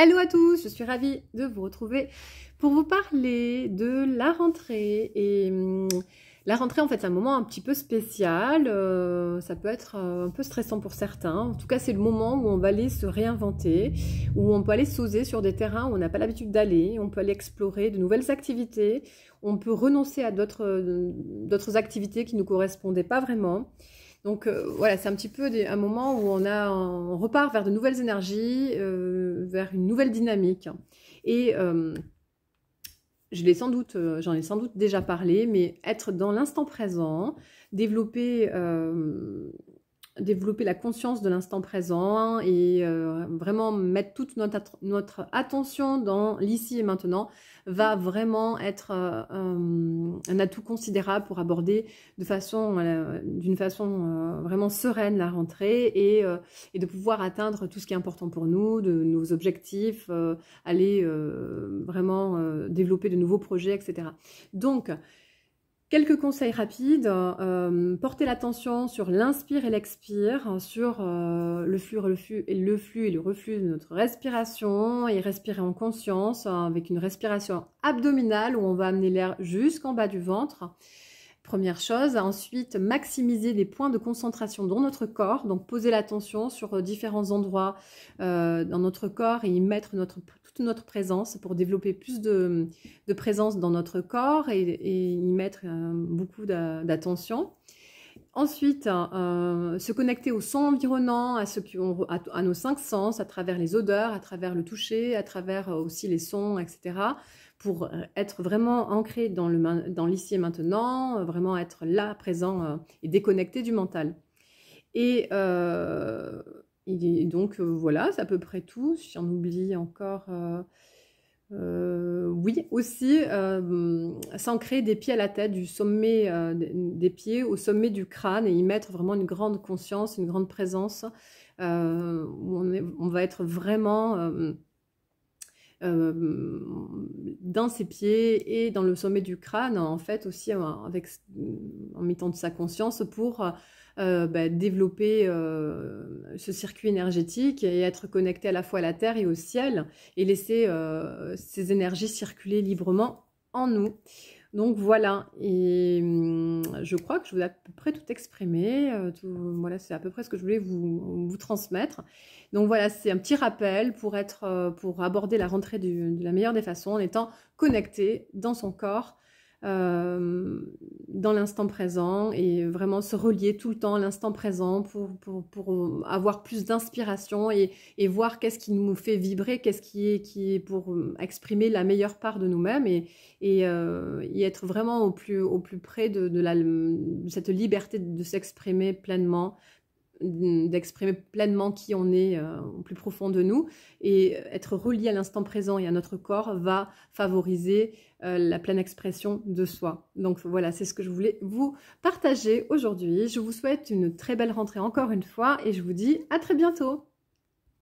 Hello à tous, je suis ravie de vous retrouver pour vous parler de la rentrée. La rentrée, en fait, c'est un moment un petit peu spécial. Ça peut être un peu stressant pour certains. En tout cas, c'est le moment où on va aller se réinventer, où on peut aller s'oser sur des terrains où on n'a pas l'habitude d'aller. On peut aller explorer de nouvelles activités. On peut renoncer à d'autres activités qui ne nous correspondaient pas vraiment. Donc voilà, c'est un petit peu un moment où on repart vers de nouvelles énergies, vers une nouvelle dynamique. Et j'en ai sans doute déjà parlé, mais être dans l'instant présent, développer la conscience de l'instant présent et vraiment mettre toute notre attention dans l'ici et maintenant va vraiment être un atout considérable pour aborder d'une façon vraiment sereine la rentrée et de pouvoir atteindre tout ce qui est important pour nous, de nos objectifs, aller vraiment développer de nouveaux projets, etc. Donc, quelques conseils rapides, portez l'attention sur l'inspire et l'expire, sur le flux et le reflux de notre respiration et respirer en conscience avec une respiration abdominale où on va amener l'air jusqu'en bas du ventre. Première chose. Ensuite, maximiser les points de concentration dans notre corps. Donc, poser l'attention sur différents endroits dans notre corps et y mettre toute notre présence pour développer plus de présence dans notre corps et y mettre beaucoup d'attention. Ensuite, se connecter au son environnant, à nos 5 sens, à travers les odeurs, à travers le toucher, à travers aussi les sons, etc., pour être vraiment ancré dans l'ici et maintenant, vraiment être là, présent et déconnecté du mental. Et donc, voilà, c'est à peu près tout. Si j'en oublie encore... oui, aussi s'ancrer des pieds à la tête, du sommet des pieds au sommet du crâne et y mettre vraiment une grande conscience, une grande présence où on va être vraiment dans ses pieds et dans le sommet du crâne, en fait aussi en mettant de sa conscience pour développer ce circuit énergétique et être connecté à la fois à la terre et au ciel et laisser ces énergies circuler librement en nous. Donc voilà, et je crois que je vous ai à peu près tout exprimé, voilà, c'est à peu près ce que je voulais vous transmettre. Donc voilà, c'est un petit rappel pour aborder la rentrée de la meilleure des façons en étant connecté dans son corps, dans l'instant présent et vraiment se relier tout le temps à l'instant présent pour avoir plus d'inspiration et voir qu'est-ce qui nous fait vibrer, qu'est-ce qui est pour exprimer la meilleure part de nous-mêmes et être vraiment au plus près de cette liberté de s'exprimer pleinement, d'exprimer pleinement qui on est au plus profond de nous, et être relié à l'instant présent et à notre corps va favoriser la pleine expression de soi. Donc voilà, c'est ce que je voulais vous partager aujourd'hui. Je vous souhaite une très belle rentrée encore une fois et je vous dis à très bientôt.